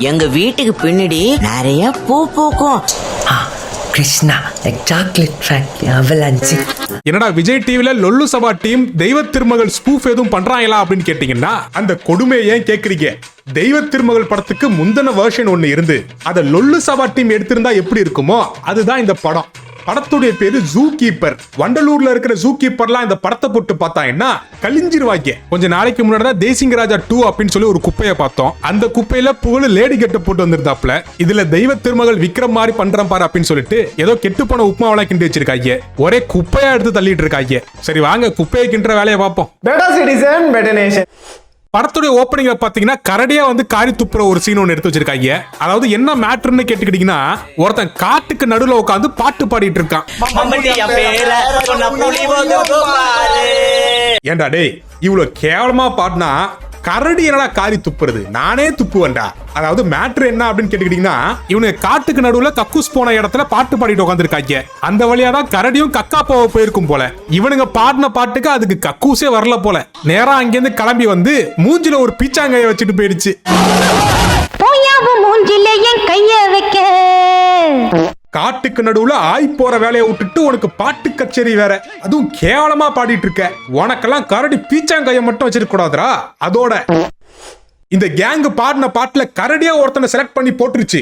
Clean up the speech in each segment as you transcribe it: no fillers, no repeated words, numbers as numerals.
எங்க வீட்டுக்கு பின்னாடி நிறைய பூ பூக்கும். Krishna chocolate factory avalanche. என்னடா விஜய் டிவில லொல்லு சபா டீம் தெய்வ திருமகள் ஸ்பூஃப் எதுவும் பண்றாங்களா அப்படின்னு கேட்டீங்கன்னா அந்த கொடுமையை ஏன் கேக்குறீங்க? தெய்வ திருமகள் படத்துக்கு முந்தின வெர்ஷன் ஒன்னு இருந்து அத லொல்லு சபா டீம் எடுத்திருந்தா எப்படி இருக்குமோ அதுதான் இந்த படம். படத்துடைய பேரு ஜூ கீப்பர். வண்டலூர்ல இருக்கிற ஜூ கீப்பர்லாம் இந்த படத்தை போட்டு பார்த்தாங்கன்னா கலிஞ்சிருவாங்க. கொஞ்ச நாளைக்கு முன்னாடி தான் தேசிங்கராஜா 2 அப்படின்னு சொல்லி ஒரு குப்பையை பார்த்தோம். அந்த குப்பையில புகழ் லேடி கெட்ட போட்டு வந்திருந்தாப்ல. இதுல தெய்வ திருமகள் விக்ரம் மாதிரி பண்றேன் பாரு அப்படின்னு சொல்லிட்டு ஏதோ கெட்டு போன உப்புமாவெல்லாம் கிண்டி வச்சிருக்காங்க. ஒரே குப்பையா எடுத்து தள்ளிட்டு இருக்காங்க. சரி வாங்க குப்பையை கிண்டுற வேலையை பார்ப்போம். Better citizen better nation. படத்துடைய ஓப்பனிங்ல பாத்தீங்கன்னா கரடியா வந்து காரி துப்புற ஒரு சீன் ஒன்னு எடுத்து வச்சிருக்காங்க. அதாவது என்ன மேட்டர்னு கேட்டுக்கிட்டீங்கன்னா ஒருத்தன் காட்டுக்கு நடுவுல உட்காந்து பாட்டு பாடிட்டு இருக்கான். ஏண்டா டேய் இவ்வளவு கேவலமா பாடினா கரடி என்னடா காரி துப்புறது? நானே துப்புவேன்டா. அதாவது மேட்ரு என்ன அப்படின்னு கேட்டுக்கிட்டீங்கன்னா இவனுக்கு காட்டுக்கு நடுவுல கக்கூஸ் போன இடத்துல பாட்டு பாடிட்டு உட்காந்துருக்காங்க. அந்த வழியா தான் கரடியும் கக்கா போக போயிருக்கும் போல. இவனுங்க பாடின பாட்டுக்கு அதுக்கு கக்கூஸே வரல போல. நேரா அங்கிருந்து கிளம்பி வந்து மூஞ்சில ஒரு பீச்சாங்கைய வச்சுட்டு போயிடுச்சு. காட்டுக்கு நடுவுல ஆய் போற வேலையை விட்டுட்டு உனக்கு பாட்டு கச்சேரி வேற, அதுவும் கேவலமா பாடிட்டு இருக்க. உனக்கெல்லாம் கரடி பீச்சாங்கைய மட்டும் வச்சிருக்க கூடாதுரா. அதோட இந்த கேங் பாடின பாட்டுல கரடியா ஒருத்தனை செலக்ட் பண்ணி போட்டுருச்சு.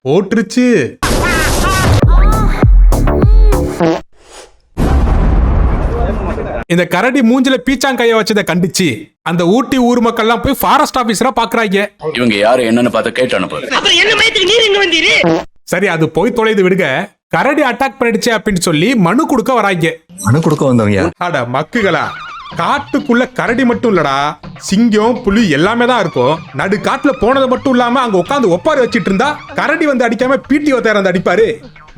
போட்டுருச்சு. இந்த கரடி மூஞ்சில பீச்சாங்கைய வச்சதை கண்டிச்சு அந்த ஊட்டி ஊர் மக்கள் எல்லாம் போய் ஃபாரஸ்ட் ஆபீசரா பாக்குறாங்க. இவங்க யாரு என்னன்னு பார்த்து கேட்டு அனுப்பு. சரி அது போய் தொலைது விடுங்க. கரடி அட்டாக் பண்ணிடுச்சு அப்படின்னு சொல்லி மனு கொடுக்க வராங்க. மனு கொடுக்க வந்தவங்க அட மக்குகளா, காட்டுக்குள்ள கரடி மட்டும் இல்லடா, சிங்கம் புலி எல்லாமே தான் இருக்கும். நடு காட்டுல போனது மட்டும் இல்லாம அங்க உட்காந்து ஒப்பாரி வச்சிட்டு இருந்தா கரடி வந்து அடிக்காம பிடி வந்து அடிப்பாரு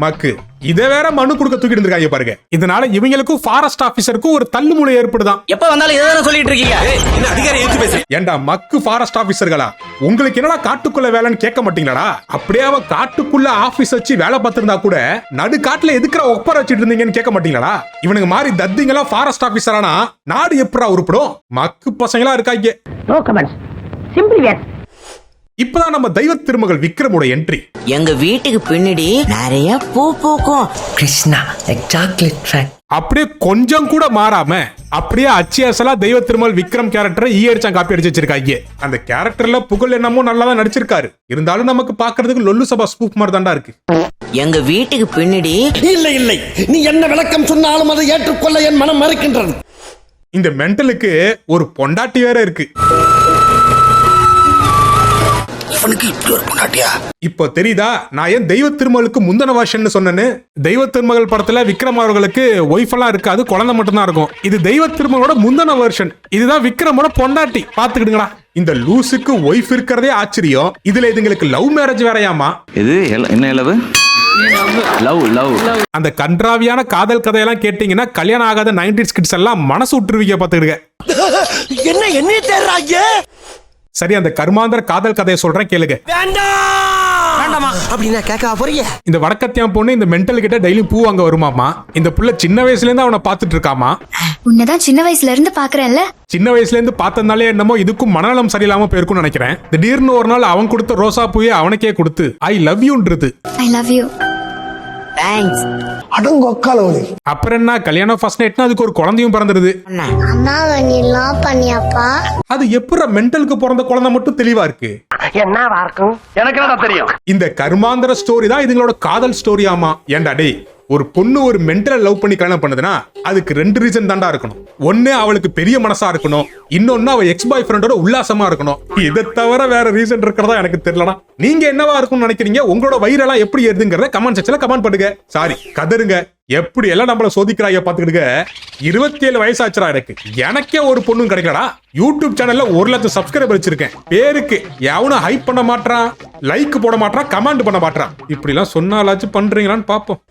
மக்கு. இத வேற மனு கொடுக்க தூக்கிட்டு இருக்காங்க பாருங்க. இதனால இவங்களுக்கும் ஃபாரஸ்ட் ஆபீசருக்கும் ஒரு தள்ளுமுறை ஏற்படுதான். எப்ப வந்தாலும் இததான சொல்லிட்டு இருக்கீங்க? என்ன அதிகாரி ஏத்து பேசு. ஏண்டா மக்கு ஃபாரஸ்ட் ஆபீசர்களா, உங்களுக்கு என்னடா காட்டுக்குள்ள வேலைன்னு கேட்க மாட்டீங்களாடா? அப்படியே அவ காட்டுக்குள்ள ஆபீஸ் வச்சு வேலை பார்த்திருந்தா கூட நடு காட்டுல எதுக்குற ஒப்பாரி வச்சிட்டு இருந்தீங்கன்னு கேட்க மாட்டீங்களா? இவனுங்க மாதிரி தத்திங்களா ஃபாரஸ்ட் ஆபீசரானா நாடு எப்படா உருப்படும்? மக்கு பசங்களா இருக்காங்க. No comments. சிம்பிளி வேர். இப்பதான் நம்ம தெய்வ திருமகள் விக்ரமோட என்ட்ரி. எங்க வீட்டுக்கு பின்னாடி நிறைய பூ பூக்கும். Krishna chocolate factory. அப்படியே கொஞ்சம் கூட மாறாம அப்படியே அச்சு அசலா தெய்வ திருமல் விக்ரம் கேரக்டரை ஈயடிச்சா காப்பி அடிச்சு வச்சிருக்காங்க. அந்த கேரக்டர்ல புகழ் என்னமோ நல்லா தான் நடிச்சிருக்காரு. இருந்தாலும் நமக்கு பாக்குறதுக்கு லொல்லு சபா ஸ்பூஃப் மாதிரி தாண்டா இருக்கு. எங்க வீட்டுக்கு பின்னாடி இல்லை நீ என்ன விளக்கம் சொன்னாலும் அதை ஏற்றுக்கொள்ள என் மனம் மறுக்கின்றது. இந்த மென்டலுக்கு ஒரு பொண்டாட்டி வேற இருக்கு. இப்போ தெரியுதா நான் ஏன் தெய்வ திருமகளுக்கு முந்தன வருஷன் சொன்னேன்னு? தெய்வ திருமகள் படத்துல விக்ரம் அவர்களுக்கு ஒய்ஃப் எல்லாம் இருக்காது, குழந்தை மட்டும் தான் இருக்கும். இது தெய்வ திருமகளோட முந்தன வருஷன். இதுதான் விக்ரமோட பொண்டாட்டி. பாத்துக்கிடுங்களா. இந்த லூசுக்கு ஒய்ஃப் இருக்கிறதே ஆச்சரியம். இதுல இதுங்களுக்கு லவ் மேரேஜ் வேறையாமா? இது என்ன லவ்? அந்த கன்றாவியான காதல் கதையெல்லாம் கேட்டீங்கன்னா கல்யாணம் ஆகாத 90s கிட்ஸ் எல்லாம் மனசு விட்டுருவீங்க. பாத்துக்கிடுங்க. என்ன தேடுறாங்க? சரி அந்த கர்மாந்திர காதல் கதையை சொல்றேன் கேளுங்க. அப்படின்னா கேட்க போறீங்க. இந்த வடக்கத்தியான் பொண்ணு இந்த மென்டல் கிட்ட டெய்லி பூ வாங்க வருமாமா. இந்த புள்ள சின்ன வயசுல இருந்து அவனை பாத்துட்டு இருக்காமா. உன்னதான் சின்ன வயசுல இருந்து பாக்குறேன்ல. சின்ன வயசுல இருந்து பார்த்தனாலே என்னமோ இதுக்கும் மனநலம் சரியில்லாம போயிருக்கும்னு நினைக்கிறேன். திடீர்னு ஒரு நாள் அவன் கொடுத்த ரோசா பூவே அவனுக்கே கொடுத்து ஐ லவ் யூன்றது. I love you. தேங்க்ஸ். அடங்கொக்காலவலி. அப்புறம் என்ன கல்யாணம் ஃபர்ஸ்ட் நைட்னா அதுக்கு ஒரு குழந்தையும் பிறந்துருது. அம்மா வண்ணிலாம் பண்ணியாப்பா. அது எப்பற மென்டலுக்கு பிறந்த குழந்தை மட்டும் தெளிவா இருக்கு. என்னவா இருக்கும் எனக்கு என்ன தெரியும். இந்த கர்மாந்திர ஸ்டோரி தான் இதுங்களோட காதல் ஸ்டோரியாமா. ஏண்டா டேய், ஒரு பொண்ணு ஒரு மென்டலை லவ் பண்ணி கல்யாணம் பண்ணுதுன்னா அதுக்கு 2 ரீசன் தாண்டா இருக்கணும். ஒன்னு அவளுக்கு பெரிய மனசா இருக்கணும், இன்னொன்னு அவ எக்ஸ் பாய் ஃப்ரெண்டோட உல்லாசமா இருக்கணும். இதை தவிர வேற ரீசன் இருக்கிறதா எனக்கு தெரியலனா. நீங்க என்னவா இருக்கும்னு நினைக்கிறீங்க? உங்களோட வயிறெல்லாம் எப்படி ஏறுதுங்கிறத கமெண்ட் செக்ஷன்ல கமெண்ட் பண்ணுங்க. சாரி கதருங்க. எப்படி எல்லாம் நம்மள சோதிக்கிறாங்க பாத்துக்கிடுங்க. 27 வயசாச்சுரா எனக்கு. எனக்கே ஒரு பொண்ணும் கிடைக்கலடா. யூடியூப் சேனல்ல 1 லட்சம் சப்ஸ்கிரைபர் வச்சிருக்கேன். பேருக்கு எவனும் ஹைப் பண்ண மாட்டான், லைக் போட மாட்டான், கமெண்ட் பண்ண மாட்டான். இப்படி எல்லாம் சொன்னாலாச்சும் பண்றீங்களான்னு பாப்போம்.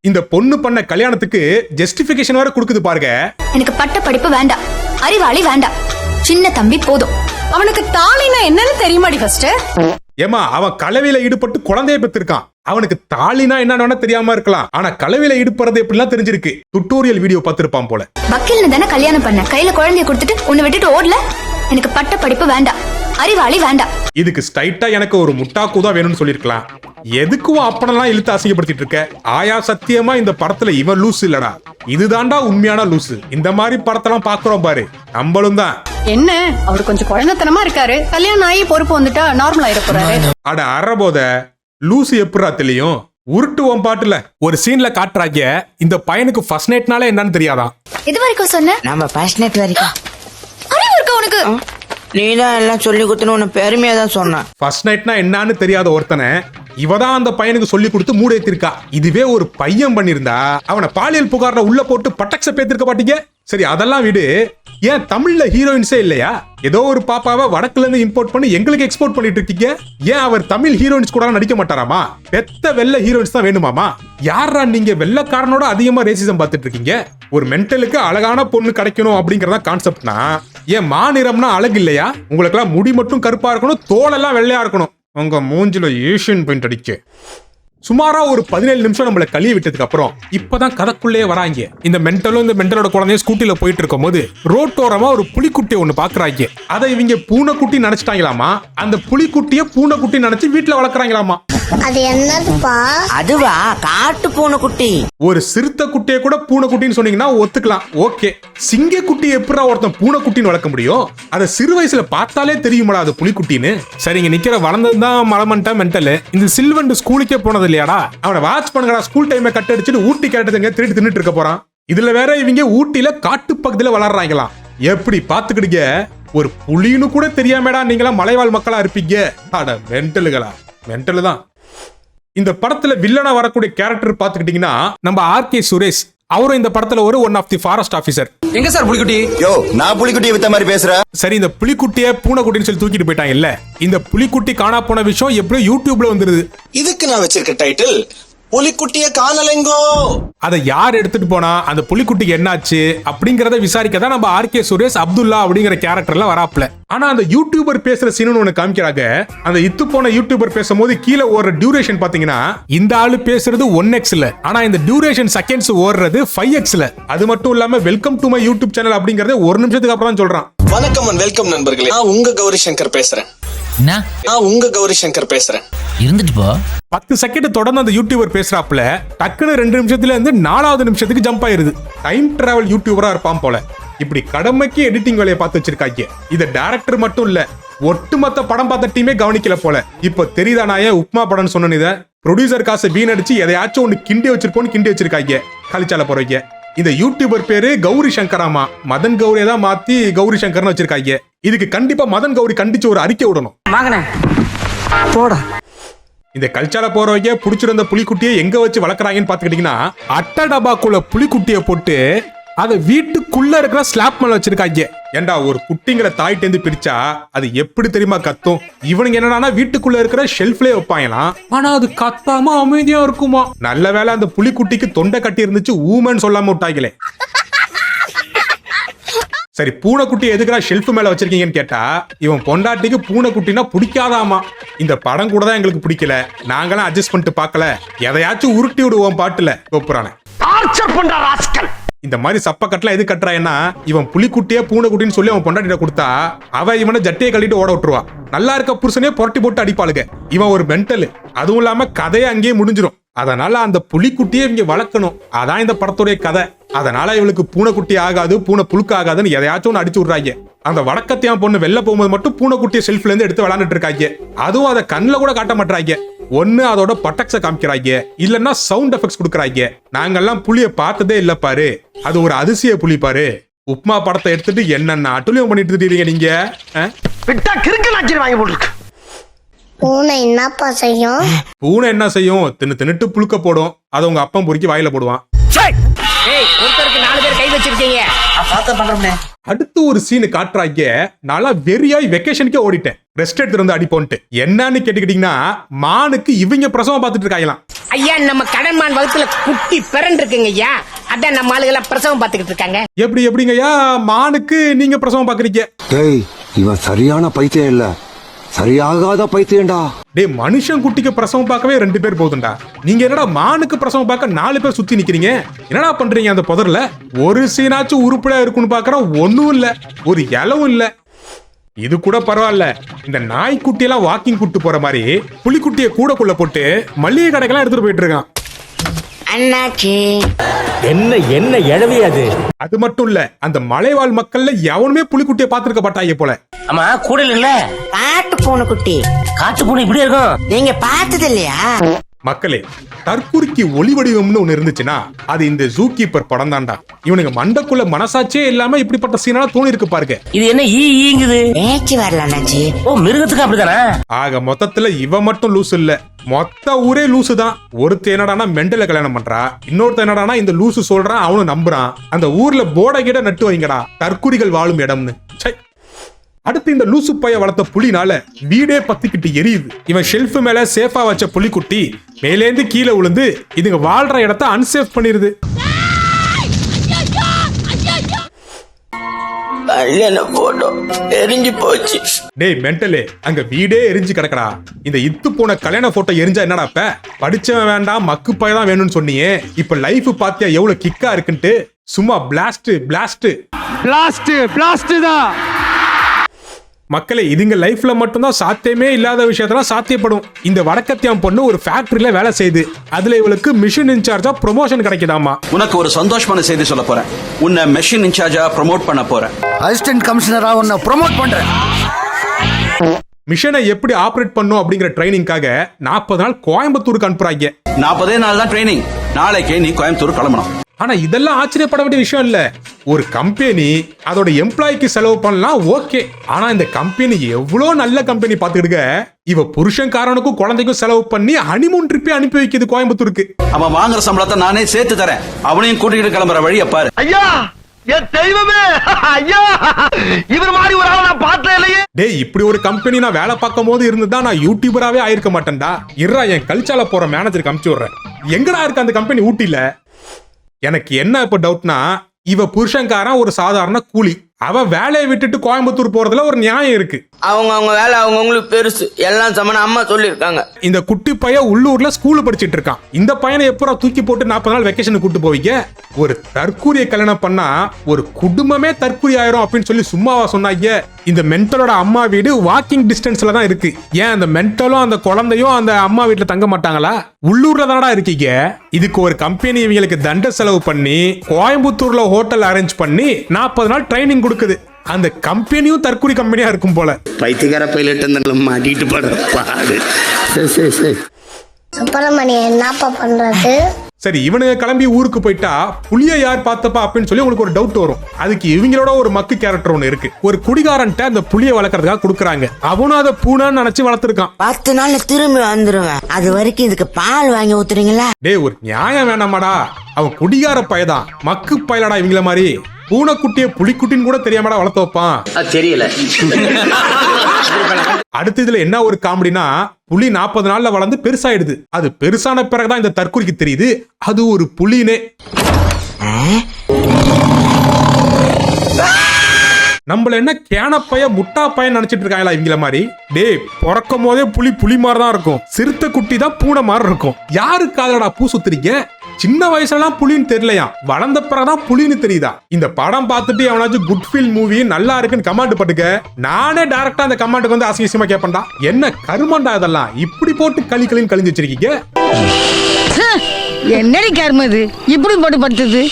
இந்த பொண்ணு பண்ண கல்யாணத்துக்கு ஜஸ்டிபிகேஷன் வேற கொடுக்குது பாருங்க. எனக்கு பட்ட படிப்பு வேண்டாம், அறிவாளி வேண்டாம், சின்ன தம்பி போதும். அவனுக்கு தாலினா என்னன்னு தெரியுமாடி ஃபர்ஸ்ட்? ஏமா அவன் கலவையில ஈடுபட்டு குழந்தைய பெற்றிருக்கான். அவனுக்கு தாலினா என்னன்னு தெரியாம இருக்கலாம், ஆனா கலவையில ஈடுபடுறது எப்படிலாம் தெரிஞ்சிருக்கு. டுட்டோரியல் வீடியோ பார்த்திருப்பான் போல. வக்கீல்னு தானே கல்யாணம் பண்ண, கையில குழந்தைய கொடுத்துட்டு உன்னை விட்டுட்டு ஓடல. எனக்கு பட்ட படிப்பு வேண்டாம், அறிவாளி வேண்டாம். இதுக்கு ஸ்ட்ரைட்டா எனக்கு ஒரு முட்டாக்கு தான் வேணும்னு சொல்லிருக்கலாம். எதுக்கும் அப்பனெல்லாம் இழுத்து அசிங்கப்படுத்திட்டு இருக்க? ஆயா சத்தியமா இந்த படத்துல இவன் லூஸ் இல்லடா, இதுதான்டா உண்மையான லூசு. இந்த மாதிரி படத்தெல்லாம் பாக்குறோம் பாரு, நம்மளும் தான். என்ன அவர் கொஞ்சம் குழந்தைத்தனமா இருக்காரு, கல்யாணம் ஆகி பொறுப்பு வந்துட்டா நார்மல் ஆயிட போறாரு. அட அறபோத லூசு எப்படா தெரியும்? உருட்டுவோம் பாட்டுல ஒரு சீன்ல காட்டுறாங்க, இந்த பையனுக்கு ஃபர்ஸ்ட் நைட்னால என்னன்னு தெரியாதான். இது வரைக்கும் சொன்ன நம்ம ஃபர்ஸ்ட் நைட் வரைக்கும் அறிவு இருக்கா உனக்கு? நீதான் எல்லாம் சொல்லி கொடுத்துன்னு உன்னை பெருமையா தான் சொன்னான். ஃபர்ஸ்ட் நைட்னா என்னன்னு தெரியாத ஒருத்தனை இவதான் அந்த பையனுக்கு சொல்லி கொடுத்து மூடேத்திருக்கா. இதுவே ஒரு பையன் பண்ணிருந்தா அவனை பாலியல் புகார்ல உள்ள போட்டு பட்டக்ஸ பேத்திருக்க மாட்டீங்க. சரி அதெல்லாம் விடு, ஏன் தமிழ்ல ஹீரோயின்ஸே இல்லையா? ஏதோ ஒரு பாப்பாவை வடக்குல இருந்து இம்போர்ட் பண்ணி எங்களுக்கு எக்ஸ்போர்ட் பண்ணிட்டு இருக்கீங்க. ஏன் அவர் தமிழ் ஹீரோயின்ஸ் கூட நடிக்க மாட்டாராமா? பெத்த வெள்ளை ஹீரோயின்ஸ் தான் வேணுமாமா? யாரா நீங்க வெள்ளக்காரனோட அதிகமா ரேசிசம் பார்த்துட்டு இருக்கீங்க? ஒரு மென்டலுக்கு அழகான பொண்ணு கிடைக்கணும் அப்படிங்கறதா கான்செப்ட்னா, ஏன் மாநிறம்னா அழகு இல்லையா? உங்களுக்கு எல்லாம் முடி மட்டும் கருப்பா இருக்கணும், தோலெல்லாம் வெள்ளையா இருக்கணும். உங்க மூஞ்சில ஏஷியன் பெயிண்ட் அடிக்க சுமாரா ஒரு 17 நிமிஷம் நம்மள கழுவி விட்டதுக்கு அப்புறம் இப்பதான் கதைக்குள்ளே வராங்க. இந்த மென்டலோட குழந்தைய ஸ்கூட்டில போயிட்டு இருக்கும் போது ரோட்டோரமா ஒரு புலிக்குட்டியை ஒண்ணு பாக்குறாங்க. அதை இவங்க பூனைக்குட்டி நினைச்சிட்டாங்களாமா. அந்த புலிக்குட்டிய பூனைக்குட்டி நினைச்சு வீட்டுல வளர்க்குறாங்களாமா. அது என்னதுப்பா? அதுவா காட்டு பூனை குட்டி. ஒரு சிறுத்தை குட்டியை கூட பூனைக்குட்டின்னு சொன்னீங்கன்னா ஒத்துக்கலாம், ஓகே. சிங்க குட்டி எப்படா ஒருத்தன் பூனைக்குட்டின்னு வளர்க்க முடியும்? அதை சிறு வயசுல பார்த்தாலே தெரியுமாடா அது புலிக்குட்டின்னு. சரிங்க நிக்கிற வளர்ந்ததுதான் மலமன்ட்டா மென்டல். இந்த சில்வண்டு ஸ்கூலுக்கே போனது இல்லையாடா? அவனை வாட்ச் பண்ணுங்கடா, ஸ்கூல் டைமை கட் அடிச்சுட்டு ஊட்டி கேட்டதுங்க திருட்டு தின்னுட்டு இருக்க போறான். இதுல வேற இவங்க ஊட்டியில காட்டு பக்கத்துல வளர்றாங்களாம். எப்படி பாத்துக்கிட்டீங்க? ஒரு புலின்னு கூட தெரியாமடா நீங்களா மலைவாழ் மக்களா இருப்பீங்க. அட மென்டலுகளா, மென்டலு தான். இந்த படத்துல வில்லனா வரக்கூடிய கேரக்டர் பாத்துக்கிட்டீங்கன்னா நம்ம ஆர்கே சுரேஷ். அவரும் இந்த படத்துல ஒரு one of the forest officer. எங்க சார் புலிக்குட்டி? யோ நான் புலிக்குட்டியை வித்த மாதிரி பேசுற. சரி இந்த புலிக்குட்டிய பூனைக்குட்டின்னு சொல்லி தூக்கிட்டு போயிட்டாங்க இல்ல, இந்த புலிக்குட்டி காணா போன விஷயம் எப்படியோ யூடியூப்ல வந்துருது. இதுக்கு நான் வச்சிருக்க டைட்டில் புலிக்குட்டிய காணலங்கோ. அதை யார் எடுத்துட்டு போனா, அந்த புலிக்குட்டிக்கு என்னாச்சு அப்படிங்கறத விசாரிக்கதான் நம்ம ஆர்கே சுரேஷ் அப்துல்லா அப்படிங்கிற கேரக்டர்ல வராப்ல. ஆனா அந்த யூடியூபர் பேசுற சீனு ஒண்ணு காமிக்கிறாங்க. அந்த இத்து போன யூடியூபர் பேசும்போது கீழே ஓடுற டியூரேஷன் பாத்தீங்கன்னா இந்த ஆளு பேசுறது 1x, ஆனா இந்த டியூரேஷன் செகண்ட்ஸ் ஓடுறது 5x. அது மட்டும் இல்லாம welcome to my YouTube channel அப்படிங்கறத 1 நிமிஷத்துக்கு அப்புறம் தான் சொல்றான். வணக்கம் அண்ட் வெல்கம் நண்பர்களே, நான் உங்க கௌரி சங்கர் பேசுறேன். இருந்துட்டு போ. 10 செகண்ட் தொடர்ந்து அந்த யூடியூபர் பேசுறாப்ல, டக்குன்னு 2 நிமிஷத்துல இருந்து 4வது நிமிஷத்துக்கு ஜம்ப் ஆயிருது. டைம் டிராவல் யூடியூபரா இருப்பான் போல. இப்படி கடமைக்கு எடிட்டிங் வேலையை பார்த்து வச்சிருக்காங்க. இத டைரக்டர் மட்டும் இல்ல, ஒட்டுமொத்த படம் பார்த்த டீமே கவனிக்கல போல. இப்ப தெரியுதா நான் ஏன் உப்மா படம் சொன்னேன்? இத ப்ரொடியூசர் காசை வீணடிச்சு எதையாச்சும் ஒண்ணு கிண்டி வச்சிருக்காங்க கழிச்சால போறீங்க. இந்த யூடியூபர் பேரு கௌரி சங்கராமா. மதன் கௌரியை தான் மாத்தி கௌரி சங்கர்னு வச்சிருக்காங்க. இதுக்கு கண்டிப்பா மதன் கௌரி கண்டிச்சு ஒரு அறிக்கை விடணும். போடா. இந்த கல்ச்சால போறவங்க புடிச்சிருந்த புலிக்குட்டியை எங்க வச்சு வளர்க்குறாங்கன்னு பாத்துக்கிட்டீங்கன்னா அட்டை டபாக்குள்ள புலிக்குட்டியை போட்டு அதை வீட்டுக்குள்ள இருக்கிற ஸ்லாப் மேல வச்சிருக்காங்க. ஏண்டா ஒரு குட்டிங்கிற தாயிட்டேந்து பிரிச்சா அது எப்படி தெரியுமா கத்தும்? இவனுங்க என்னன்னா வீட்டுக்குள்ள இருக்கிற ஷெல்ஃப்லயே வைப்பாங்களாம், ஆனா அது கத்தாம அமைதியா இருக்குமா. நல்ல வேளை அந்த புலிக்குட்டிக்கு தொண்டை கட்டி இருந்துச்சு, ஊமன்னு சொல்லாம விட்டாங்களே. சரி பூனைக்குட்டி எதுக்குறா ஷெல்ஃப் மேல வச்சிருக்கீங்கன்னு கேட்டா, இவன் பொண்டாட்டிக்கு பூனைக்குட்டினா பிடிக்காதாமா. இந்த படம் கூட தான் எங்களுக்கு பிடிக்கல, நாங்களாம் அட்ஜஸ்ட் பண்ணிட்டு பார்க்கல, எதையாச்சும் உருட்டி விடுவோம் பாட்டுல கொப்புறானே. இந்த மாதிரி சப்ப கட்டலாம் எது கட்டுறான்னா, இவன் புலிக்குட்டியே பூனைக்குட்டின்னு சொல்லி அவன் பொண்டாட்டிட்ட கொடுத்தா அவ இவனை ஜட்டையை கழிட்டு ஓட விட்டுருவா. நல்லா இருக்க புருஷனே புரட்டி போட்டு அடிப்பாளுங்க. இவன் ஒரு மென்டல். அதுவும் இல்லாம கதையை அங்கேயே முடிஞ்சிடும். அதனால அந்த புலிக்குட்டியை இங்க வளர்க்கணும், அதான் இந்த படத்துடைய கதை. அதனால இவளுக்கு பூனைக்குட்டி ஆகாது, பூனை புழுக்க ஆகாதுன்னு எதையாச்சும் ஒன்று அடிச்சு விடுறாங்க. அந்த வடக்கத்தையான் பொண்ணு வெளில போகும்போது மட்டும் பூனைக்குட்டியை செல்ஃப்ல இருந்து எடுத்து விளையாண்டுட்டு இருக்காங்க. அதுவும் அதை கண்ணில் கூட காட்ட மாட்டாங்க. ஒன்னு அதோட பட்டக்ஸ காமிக்கிறாங்க, இல்லன்னா சவுண்ட் எஃபெக்ட்ஸ் கொடுக்குறாங்க. நாங்கெல்லாம் புலிய பார்த்ததே இல்ல பாரு, அது ஒரு அதிசய புலி பாரு. உப்மா படத்தை எடுத்துட்டு என்னென்ன அட்டுலியம் பண்ணிட்டு இருக்கீங்க நீங்க? விட்டா கிறுக்கு வாங்கி போட்டுருக்கு. பூனை என்னப்பா செய்யும்? பூனை என்ன செய்யும்? தின்னுட்டு புழுக்க போடும். அதை உங்க அப்பன் பொறுக்கி வாயில போடுவான். அடுத்து ஒரு சீனு காட்டுறாங்க. நாளா வெறியாய் வெக்கேஷனுக்கே ஓடிட்டேன், ரெஸ்ட் எடுத்து வந்து அடிப்போன்ட்டு. என்னன்னு கேட்டுக்கிட்டீங்கன்னா, மானுக்கு இவங்க பிரசவம் பார்த்துட்டு இருக்காங்களாம். ஐயா நம்ம கடன்மான் வகுத்துல குட்டி பிறன் இருக்குங்க ஐயா, அதான் நம்ம ஆளுகளை பிரசவம் பார்த்துக்கிட்டு இருக்காங்க. எப்படிங்கய்யா மானுக்கு நீங்க பிரசவம் பாக்குறீங்க? இவன் சரியான பைத்தியம் இல்ல, சரியாகாத பைத்தியம்டா. டேய் மனுஷன் குட்டிக்கு பிரசவம் பார்க்கவே 2 பேர் போதும்டா. நீங்க என்னடா மானுக்கு பிரசவம் பார்க்க 4 பேர் சுத்தி நிக்கிறீங்க? என்னடா பண்றீங்க அந்த புதர்ல? ஒரு சீனாச்சும் உருப்படியா இருக்குன்னு பாக்குறோம், ஒன்னும் இல்ல, ஒரு இலவும் இல்ல. இது கூட பரவாயில்ல, இந்த நாய்க்குட்டி எல்லாம் வாக்கிங் கூட்டு போற மாதிரி புலிக்குட்டியை கூடக்குள்ள போட்டு மல்லிகை கடைக்கெல்லாம் எடுத்துட்டு போயிட்டு இருக்கான். அண்ணாச்சி என்ன எழவி அது? அது மட்டும் இல்ல, அந்த மலைவாழ் மக்கள்ல எவனுமே புலிக்குட்டியை பாத்துருக்க மாட்டாங்க போல. ஆமா கூட இல்ல காட்டு பூனை குட்டி காட்டு பூனை இப்படி இருக்கும். நீங்க பார்த்தது இல்லையா? மக்களே, தற்குறிக்கு ஒளி வடிவம்னு ஒண்ணு இருந்துச்சுன்னா அது இந்த ஜூ கீப்பர் படம் தான்டா. இவனுங்க மண்டக்குள்ள மனசாட்சியே இல்லாம இப்படிப்பட்ட சீனால தோணி இருக்கு பாருங்க. இது என்ன ஈங்குது? பேச்சு வரல அண்ணாச்சி. ஓ, மிருகத்துக்கு அப்படிதானே? ஆக மொத்தத்துல இவ மட்டும் லூசு இல்ல, மொத்த ஊரே லூசு தான். ஒருத்த என்னடானா மெண்டல கல்யாணம் பண்றா, இன்னொருத்த என்னடானா இந்த லூசு சொல்றான் அவனும் நம்புறான். அந்த ஊர்ல போட கிட நட்டு வைங்கடா, தற்குறிகள் வாழும் இடம்னு. அடுத்து இந்த லூசு பைய வளர்த்த புலினால வீடே பத்திக்கிட்டு எரியுது. இவன் ஷெல்ஃப் மேல சேஃபா வச்ச புலிக்குட்டி மேலேந்து கீழே விழுந்து இதுங்க வாழ்ற இடத்த அன்சேஃப் பண்ணிருது. எரிஞ்சு போச்சு. டேய் மென்டலே, அங்க வீடே எரிஞ்சு கிடக்கடா. இந்த இத்து போன கல்யாண போட்டோ எரிஞ்சா என்னடா இப்ப? படிச்சவன் வேண்டாம் மக்கு பைய தான் வேணும்னு சொன்னியே, இப்ப லைஃப் பாத்தியா எவ்வளவு கிக்கா இருக்குன்ட்டு. சும்மா பிளாஸ்ட் பிளாஸ்ட் பிளாஸ்ட் பிளாஸ்ட் தான். மக்களே, இதுங்க லைஃப்ல மட்டும்தான் சாத்தியமே இல்லாத விஷயத்தெல்லாம் சாத்தியப்படும். இந்த வடக்கத்தியாம் பொண்ணு ஒரு ஃபேக்டரியில வேலை செய்யுது. அதுல இவளுக்கு மிஷின் இன்சார்ஜா ப்ரொமோஷன் கிடைக்குதாமா. உனக்கு ஒரு சந்தோஷமான செய்தி சொல்ல போறேன். உன்னை மெஷின் இன்சார்ஜா ப்ரோமோட் பண்ண போறேன். அசிஸ்டன்ட் கமிஷனரா உன்னை ப்ரோமோட் பண்றேன். மிஷனை எப்படி ஆபரேட் பண்ணும் அப்படிங்கிற ட்ரைனிங்காக 40 நாள் கோயம்புத்தூருக்கு அனுப்புறாங்க. 40 நாள் தான் ட்ரைனிங். நாளைக்கே நீ கோயம்புத்தூர் கிளம்பணும். ஆனா இதெல்லாம் ஆச்சரியப்பட வேண்டிய விஷயம் இல்ல. ஒரு கம்பெனி அதோட எம்ப்ளாய்க்கு செலவு பண்ணலாம், ஓகே. ஆனா இந்த கம்பெனி எவ்வளவு நல்ல கம்பெனி பாத்துக்கிடுங்க, இவ புருஷன்காரனுக்கும் குழந்தைக்கும் செலவு பண்ணி ஹனிமூன் ட்ரிப்பே அனுப்பி வைக்குது கோயம்புத்தூருக்கு. அவன் வாங்குற சம்பளத்தை நானே சேர்த்து தரேன். அவனையும் கூட்டிட்டு கிளம்புற வழியை பாரு. ஐயா, என் தெய்வமே, ஐயா, இவர் மாதிரி ஒரு ஆளை நான் பார்த்தே இல்லையே. டேய், இப்படி ஒரு கம்பெனி நான் வேலை பார்க்கும் போது இருந்துதா நான் யூடியூபராவே ஆயிருக்க மாட்டேன்டா. இருறா, என் கல்ச்சால போற மேனேஜருக்கு அனுப்பிச்சு விடுறேன். எங்கடா இருக்கு அந்த கம்பெனி? ஊட்டில. எனக்கு என்ன இப்ப டவுட்னா, இவ புருஷன்காரன் ஒரு சாதாரண கூலி. அவ வேலையை விட்டுட்டு கோயம்புத்தூர் போறதுல ஒரு நியாயம் இருக்கு. அவங்க வேலை அவங்களுக்கு பெருசு, எல்லாம் சமன அம்மா சொல்லிருக்காங்க. இந்த குட்டி பையன் உள்ளூர்ல ஸ்கூல் படிச்சிட்டு இருக்கான். இந்த பையனை எப்பறம் தூக்கி போட்டு 40 நாள் வெக்கேஷனுக்கு கூட்டு போவீங்க? ஒரு தற்கூரிய கல்யாணம் பண்ணா ஒரு குடும்பமே தற்கூரி ஆயிரும் அப்படின்னு சொல்லி சும்மாவா சொன்னாங்க? இந்த மென்டலோட அம்மா வீடு வாக்கிங் டிஸ்டன்ஸ்ல தான் இருக்கு. ஏன் அந்த மென்டலும் அந்த குழந்தையும் அந்த அம்மா வீட்டுல தங்க மாட்டாங்களா? உள்ளூர்ல தானடா இருக்கீங்க. இதுக்கு ஒரு கம்பெனி இவங்களுக்கு தண்ட செலவு பண்ணி கோயம்புத்தூர்ல ஹோட்டல் அரேஞ்ச் பண்ணி 40 நாள் ட்ரைனிங் கொடுக்குது. அந்த கம்பெனியும் தற்கூரி கம்பெனியா இருக்கும் போல. பைத்தியக்கார பைலட் மாட்டிட்டு பாடு. சுப்பிரமணியன் என்னப்பா பண்றது? சரி, இவனுங்க கிளம்பி ஊருக்கு போயிட்டா புளிய யார் பார்த்தப்பா அப்படின்னு சொல்லி உங்களுக்கு ஒரு டவுட் வரும். அதுக்கு இவங்களோட ஒரு மக்கு கேரக்டர் ஒண்ணு இருக்கு. ஒரு குடிகாரன்ட்ட அந்த புளிய வளர்க்கறதுக்காக கொடுக்குறாங்க. அவனும் அதை பூனான்னு நினைச்சு வளர்த்திருக்கான். 10 நாள்ல திரும்பி வந்துருவேன். அது வரைக்கும் இதுக்கு பால் வாங்கி ஊத்துறீங்களா? டேய், ஒரு நியாயம் வேணாமாடா? அவன் குடிகார பயதான், மக்கு பயலடா. இவங்கள மாதிரி பூனைக்குட்டிய புலிக்குட்டின்னு கூட தெரியாமடா வளர்த்து வைப்பான். தெரியல. அடுத்து இதுல என்ன ஒரு காமெடினா, புலி 40 நாள்ல வளர்ந்து பெருசாயிடுது. அது பெருசான பிறகுதான் இந்த தற்கொலைக்கு தெரியுது அது ஒரு புலினே. நம்மள என்ன கேனப்பைய முட்டா பையன் நினைச்சிட்டு இருக்காங்களா இவங்கள மாதிரி? டேய், பிறக்கும் போதே புலி மாதிரி தான் இருக்கும். சிறுத்தை குட்டி தான் பூனை மாதிரி இருக்கும். யாருக்கு அதோட பூ சுத்துறீங்க? சின்ன வயசுலாம் புலின்னு தெரியலையா, வளர்ந்த பிறகுதான் புலின்னு தெரியுதா? இந்த படம் பார்த்துட்டு எவனாச்சும் குட் ஃபீல் மூவி நல்லா இருக்குன்னு கமெண்ட் பண்ணுங்க. நானே டைரக்டா அந்த கமெண்ட்டுக்கு வந்து அசிங்கமா கேட்பேன்டா. என்ன கருமண்டா இதெல்லாம்? இப்படி போட்டு களின்னு கழிஞ்சு வச்சிருக்கீங்க. என்னடி கரும இது? இப்படி போட்டு படுத்துது.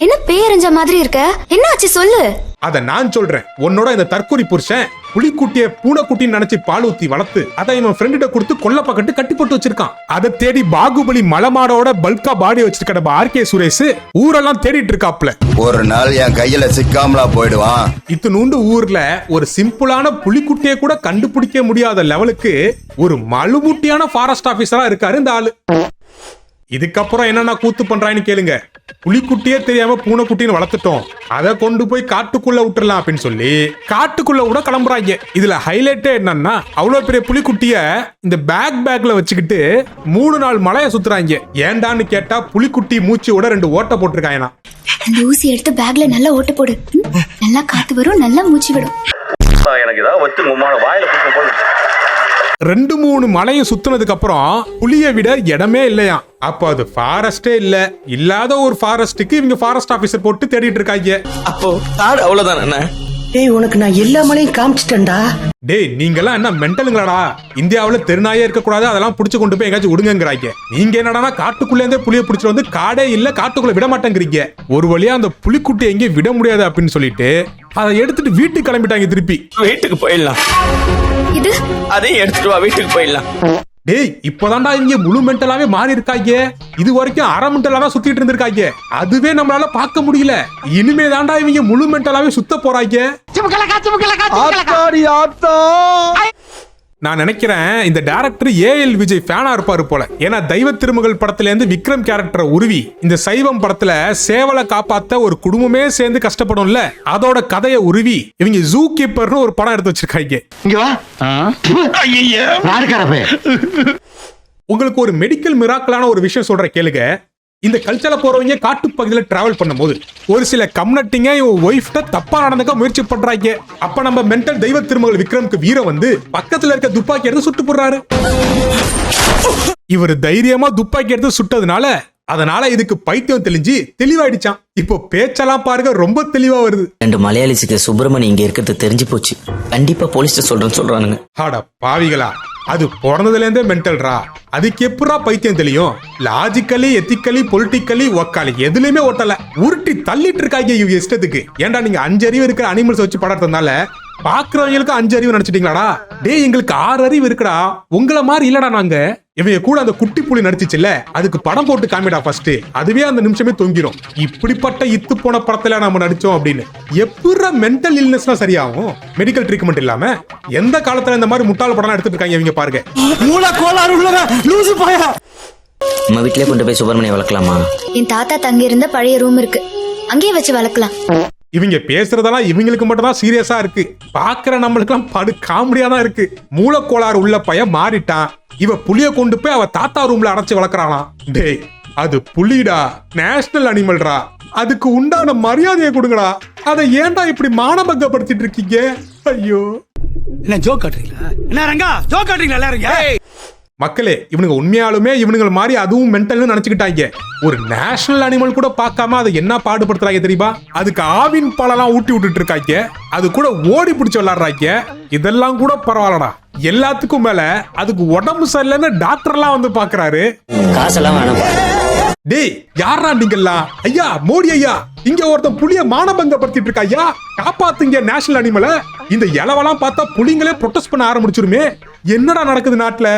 என்ன பேரஞ்ச மாதிரி இருக்க? என்ன ஆச்சு சொல்லு. அத நான் சொல்றேன். உன்னோட இந்த தற்கொலை புருஷன் புலிக்குட்டிய பூனைக்குட்டின்னு நினைச்சு பால் ஊத்தி வளர்த்து அதை இவன் ஃப்ரெண்ட கொடுத்து கொல்ல பக்கத்து கட்டி போட்டு வச்சிருக்கான். அதை தேடி பாகுபலி மலமாடோட பல்கா பாடி வச்சிருக்க ஆர்கே சுரேஷ் ஊரெல்லாம் தேடிட்டு இருக்காப்ல. ஒரு நாள் என் கையில சிக்காமலா போயிடுவான். இத்தினூண்டு ஊர்ல ஒரு சிம்பிளான புலிக்குட்டிய கூட கண்டுபிடிக்க முடியாத லெவலுக்கு ஒரு மலுமுட்டியான ஃபாரஸ்ட் ஆபீசரா இருக்காரு இந்த ஆளு. இதுக்கப்புறம் என்னன்னா கூத்து பண்றான்னு கேளுங்க. புலிக்குட்டியே தெரியாம பூனைக்குட்டின்னு வளர்த்துட்டோம், அதை கொண்டு போய் காட்டுக்குள்ள விட்டுறலாம் அப்படின்னு சொல்லி காட்டுக்குள்ள கூட கிளம்புறாங்க. இதுல ஹைலைட்டே என்னன்னா, அவ்வளவு பெரிய புலிக்குட்டிய இந்த பேக்ல வச்சுக்கிட்டு 3 நாள் மலையை சுத்துறாங்க. ஏண்டான்னு கேட்டா புலிக்குட்டி மூச்சு விட 2 ஓட்டை போட்டிருக்காங்க. அந்த ஊசி எடுத்து பேக்ல நல்லா ஓட்ட போடு. நல்லா காத்து வரும், நல்லா மூச்சு விடும். எனக்கு ஏதாவது வச்சு உம்மான வாயில போட்டு போடு. 2-3 மலையும் சுத்தினதுக்கு அப்புறம் புலிய விட இடமே இல்லையா. அப்ப அது ஃபாரஸ்டே இல்ல. இல்லாத ஒரு ஃபாரஸ்டுக்கு இவங்க ஃபாரஸ்ட் ஆபீசர் போட்டு தேடிட்டு இருக்காங்க. அப்போ காடு அவ்வளவுதானே? டேய் உனக்கு நான் எல்லா மலையும் காமிச்சிட்டேன்டா. டேய் நீங்கெல்லாம் என்ன மென்டலுங்களாடா? இந்தியாவுல தெருநாயே இருக்க கூடாது, அதெல்லாம் புடிச்சு கொண்டு போய் எங்காச்சும் விடுங்கங்கறாங்க. நீங்க என்னடானா காட்டுக்குள்ள இருந்தே புலியை புடிச்சிட்டு வந்து காடே இல்ல காட்டுக்குள்ள விட மாட்டேங்கிறீங்க. ஒரு வழியா அந்த புலிக்குட்டி எங்கேயும் விட முடியாது அப்படின்னு சொல்லிட்டு அதை எடுத்துட்டு வீட்டுக்கு கிளம்பிட்டாங்க. திருப்பி வீட்டுக்கு போயிடலாம். இது அதையும் எடுத்துட்டு வா, வீட்டுக்கு போயிடலாம். டேய் இப்பதான்டா இவங்க முழு மென்டலாவே மாறி இருக்காங்க. இது வரைக்கும் அரை மென்டலா தான் சுத்திட்டு இருந்திருக்காங்க. அதுவே நம்மளால பார்க்க முடியல. இனிமே தாண்டா இவங்க முழு மென்டலாவே சுத்த போறாங்க. நான் நினைக்கிறேன் இந்த டைரக்டர் ஏஎல் விஜய் ஃபேனா இருப்பாரு போல. ஏன்னா தெய்வ திருமகள் படத்துல இருந்து விக்ரம் கேரக்டரை உருவி இந்த சைவம் படத்துல சேவலை காப்பாத்த ஒரு குடும்பமே சேர்ந்து கஷ்டப்படும்ல, அதோட கதையை உருவி இவங்க ஜூ கீப்பர்னு ஒரு படம் எடுத்து வச்சிருக்காங்க. உங்களுக்கு ஒரு மெடிக்கல் மிராக்கலான ஒரு விஷயம் சொல்ற கேளுங்க. இந்த கல்ச்சர்ல போறவங்க காட்டு பகுதியில டிராவல் பண்ணும்போது ஒரு சில கம்னட்டிங்க இவன் ஒய்ஃப்ட தப்பா நடந்துக்க முயற்சி பண்றாங்க. அப்ப நம்ம மென்டல் தெய்வ திருமகள் விக்ரம்க்கு வீரம் வந்து பக்கத்துல இருக்க துப்பாக்கி எடுத்து சுட்டு போடுறாரு. இவர் தைரியமா துப்பாக்கி எடுத்து சுட்டதுனால அதனால இதுக்கு பைத்தியம் தெளிஞ்சு தெளிவாயிடுச்சான். இப்போ பேச்செல்லாம் பாருங்க ரொம்ப தெளிவா வருது. 2 மலையாளிஸுக்கு சுப்பிரமணி இங்க இருக்கிறது தெரிஞ்சு போச்சு. கண்டிப்பா போலீஸ் சொல்றானுங்க. ஆடா பாவிகளா, அது பிறந்ததுல இருந்தே மென்டல்ரா. அதுக்கு எப்படா பைத்தியம் தெரியும்? லாஜிக்கலி எத்திக்கலி பொலிட்டிக்கலி ஒக்காலி எதுலயுமே ஓட்டல. உருட்டி தள்ளிட்டு இருக்காங்க இவங்க இஷ்டத்துக்கு. ஏன்டா நீங்க 5 அறிவு இருக்கிற அனிமல்ஸ் வச்சு படம் எடுத்ததுனால பாக்குறவங்களுக்கு 5 அறிவு நினைச்சிட்டீங்களாடா? டேய் எங்களுக்கு 6 அறிவு இருக்குடா, உங்களை மாதிரி இல்லடா நாங்க. இவங்க கூட அந்த குட்டி புலி நடிச்சிச்சுல்ல, அதுக்கு படம் போட்டு காமிடா ஃபர்ஸ்ட். அதுவே அந்த நிமிஷமே தொங்கிரும். இப்படிப்பட்ட இத்து போன படத்துல நம்ம நடிச்சோம் அப்படின்னு. எப்படா மென்டல் இல்னஸ்லாம் சரியாகும் மெடிக்கல் ட்ரீட்மெண்ட் இல்லாம? எந்த காலத்துல இந்த மாதிரி முட்டாள் படம் எடுத்துட்டு இருக்காங்க இவங்க பாருங்க. நம்ம வீட்லயே கொண்டு போய் சுப்பிரமணியை வளர்க்கலாமா? என் தாத்தா தங்கி இருந்த பழைய ரூம் இருக்கு, அங்கேயே வச்சு வளர்க்கலாம். இவங்க பேசுறதெல்லாம் இவங்களுக்கு மட்டும் தான் சீரியஸா இருக்கு. பாக்குற நம்மளுக்கு எல்லாம் படு காமெடியா தான் இருக்கு. மூலக்கோளாறு உள்ள பையன் மாறிட்டான். இவ புலிய கொண்டு போய் அவ தாத்தா ரூம்ல அடைச்சு வளர்க்கறானாம். டேய் அது புலிடா, நேஷனல் அனிமல்டா. அதுக்கு உண்டான மரியாதையை கொடுங்கடா. அதை ஏன்டா இப்படி மானபங்கப்படுத்திட்டு இருக்கீங்க? ஐயோ என்ன ஜோக் காட்டுறீங்களா? என்ன ரங்கா ஜோக் காட்டுறீங்களா எல்லாரும்? மக்களே இவனுங்க உண்மையாலுமே இவனுங்க மாதிரி அதுவும் மென்டல்னு நினைச்சுக்கிட்டாங்க. ஒரு நேஷனல் அனிமல் கூட பார்க்காம அதை என்ன பாடுபடுத்துறாங்க தெரியுமா? அதுக்கு ஆவின் பாலெல்லாம் ஊட்டி விட்டுட்டு இருக்காங்க. அது கூட ஓடி பிடிச்சு விளையாடுறாங்க. இதெல்லாம் கூட பரவாயில்லடா. எல்லாத்துக்கும் மேல அதுக்கு உடம்பு சரியில்லைன்னு டாக்டர்லாம் வந்து பாக்குறாரு. காசெல்லாம் வேணும். டேய் யாரா நீங்கெல்லாம்? ஐயா மோடி ஐயா, இங்க ஒருத்தன் புலிய மானபங்கப்படுத்திட்டு இருக்கா ஐயா, காப்பாத்துங்க நேஷனல் அனிமலை. இந்த இலவெல்லாம் பார்த்தா புலிங்களே ப்ரொடெஸ்ட் பண்ண ஆரம்பிச்சிருமே. என்னடா நடக்குது நாட்டுல?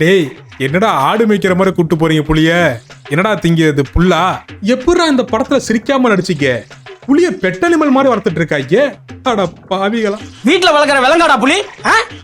டேய் என்னடா ஆடு மேய்க்கிற மாதிரி கூட்டு போறீங்க புலிய? என்னடா திங்கிறது புல்லா? எப்படா இந்த படத்துல சிரிக்காம நடிச்சீங்க? புலிய பெட்டனிமல் மாதிரி வளர்த்துட்டு இருக்காங்க. அட பாவிகளா, வீட்ல வளர்க்குற விலங்காடா புலி.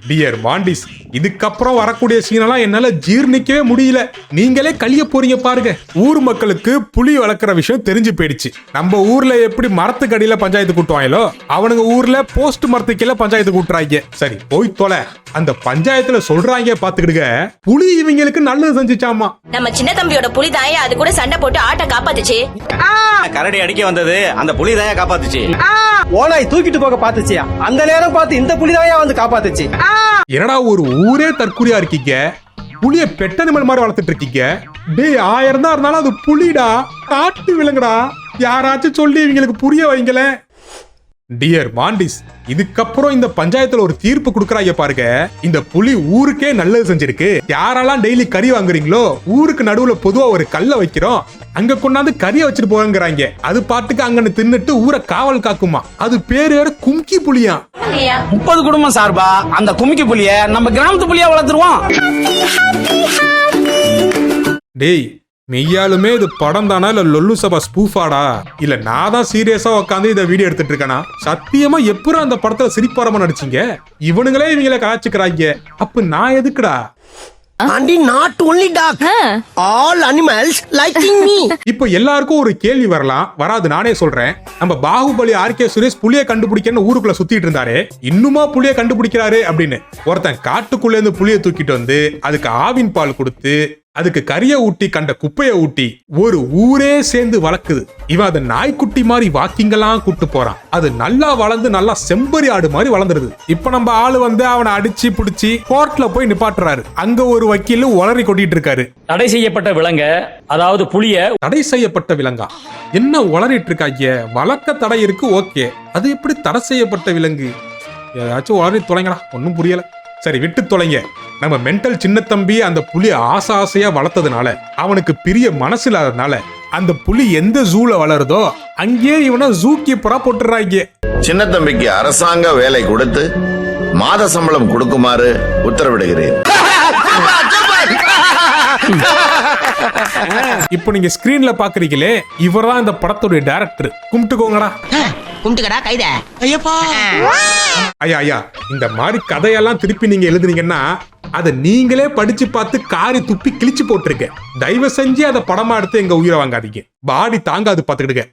டியர் மாண்டிஸ், இதுக்கப்புறம் வரக்கூடிய சீனெல்லாம் என்னால ஜீர்ணிக்கவே முடியல. நீங்களே கழிய போறீங்க பாருங்க. ஊர் மக்களுக்கு புலி வளர்க்குற விஷயம் தெரிஞ்சு போயிடுச்சு. நம்ம ஊர்ல எப்படி மரத்துக்கு அடியில பஞ்சாயத்து கூட்டுவாங்களோ, அவனுங்க ஊர்ல போஸ்ட் மரத்துக்கு பஞ்சாயத்து கூட்டுறாங்க. சரி போய் தொலை. அந்த பஞ்சாயத்துல சொல்றாங்க பாத்துக்கிடுங்க, புலி இவங்களுக்கு நல்லது செஞ்சுச்சாமா. நம்ம சின்ன தம்பியோட புலி தாயே அது கூட சண்டை போட்டு ஆட்ட காப்பாத்துச்சு. கரடி அடிக்க வந்தது அந்த புலி தான் காப்பாத்துச்சு. ஓனாய் தூக்கிட்டு போக பாத்துச்சு. அந்த நேரம் பார்த்து இந்த புலிதாயா வந்து காப்பாத்துச்சு. என்னடா ஒரு ஊரே தற்கொலையா இருக்கீங்க? புலிய பெட்டனிமல் மாதிரி வளர்த்துட்டு இருக்கீங்க. டேய் 1000 தான் இருந்தாலும் அது புலிடா, காட்டு விலங்குடா. யாராச்சும் சொல்லி இவங்களுக்கு புரிய வைங்களேன். டியர் மாண்டிஸ், இதுக்கப்புறம் இந்த பஞ்சாயத்துல ஒரு தீர்ப்பு கொடுக்கறாங்க பாருங்க. இந்த புலி ஊருக்கே நல்லது செஞ்சிருக்கு. யாரெல்லாம் டெய்லி கறி வாங்குறீங்களோ ஊருக்கு நடுவுல பொதுவா ஒரு கல்ல வைக்கிறோம், அங்க கொண்டாந்து கறியை வச்சுட்டு போங்கிறாங்க. அது பாட்டுக்கு அங்கன்னு தின்னுட்டு ஊரை காவல் காக்குமா. அது பேரு வேற கும்கி புலியா. 30 குடும்பம் சார்பா அந்த கும்கி புலிய நம்ம கிராமத்து புலியா வளர்த்துருவோம். டேய் மெய்யாலுமே இது படம் தானா இல்ல லொல்லு சபா ஸ்பூஃபாடா? இல்ல நான் தான் சீரியஸா உட்காந்து இதை வீடியோ எடுத்துட்டு இருக்கேனா? சத்தியமா எப்பறம் அந்த படத்துல சிரிப்பாரமா நடிச்சீங்க? இவனுங்களே இவங்கள கலாச்சிக்கிறாங்க. அப்ப நான் எதுக்குடா? Not only dog, all animals liking me. இப்போ எல்லாருக்கும் ஒரு கேள்வி வரலாம், வராது நானே சொல்றேன். நம்ம பாகுபலி ஆர்கே சுரேஷ் புலியை கண்டுபிடிக்கன்னு ஊருக்குள்ள சுத்திட்டு இருந்தாரு. இன்னுமா புலியை கண்டுபிடிக்கிறாரு அப்படின்னு ஒருத்தன் காட்டுக்குள்ள இருந்து புலியை தூக்கிட்டு வந்து அதுக்கு ஆவின் பால் கொடுத்து அதுக்கு கரிய ஊட்டி கண்ட குப்பையை ஊட்டி ஒரு ஊரே சேர்ந்து வளர்க்குது. இவன் அதை நாய்க்குட்டி மாதிரி வாக்கிங்கெல்லாம் கூட்டு போறான். அது நல்லா வளர்ந்து நல்லா செம்பரி ஆடு மாதிரி வளர்ந்துருது. இப்ப நம்ம ஆளு வந்து அவனை அடிச்சு புடிச்சு கோர்ட்ல போய் நிப்பாட்டுறாரு. அங்க ஒரு வக்கீல் உளறி கொட்டிட்டு இருக்காரு. தடை செய்யப்பட்ட விலங்க, அதாவது புலிய தடை செய்யப்பட்ட விலங்கா? என்ன உளறிட்டு இருக்காங்க? வழக்க தடை இருக்கு, ஓகே. அது எப்படி தடை செய்யப்பட்ட விலங்கு? ஏதாச்சும் உளறி தொலைங்கடா, ஒன்னும் புரியல. சரி விட்டு தொலைங்க. நம்ம மென்டல் சின்ன தம்பி அந்த புலி ஆசையா வளர்த்ததுனால, அவனுக்கு பிரிய மனசு இல்லாததுனால, அந்த புலி எந்த ஜூல வளருதோ அங்கேயே இவனை ஜூ கீப்பரா போட்டுறாங்க. சின்ன தம்பிக்கு அரசாங்க வேலை கொடுத்து மாத சம்பளம் கொடுக்குமாறு உத்தரவிடுகிறேன். இப்போ நீங்க ஸ்கிரீன்ல பாக்குறீங்களே, இவர்தான் இந்த படத்துடைய டைரக்டர். கும்பிட்டுக்கோங்கடா. கும்பிட்டுக்கடா கைத. ஐயா இந்த மாதிரி கதையெல்லாம் திருப்பி நீங்க எழுதுனீங்கன்னா அதை நீங்களே படிச்சு பார்த்து காரி துப்பி கிழிச்சு போட்டிருக்க. தயவு செஞ்சு அதை படமா எடுத்து எங்க உயிரை வாங்காதீங்க. பாடி தாங்காது பாத்துக்கிடுங்க.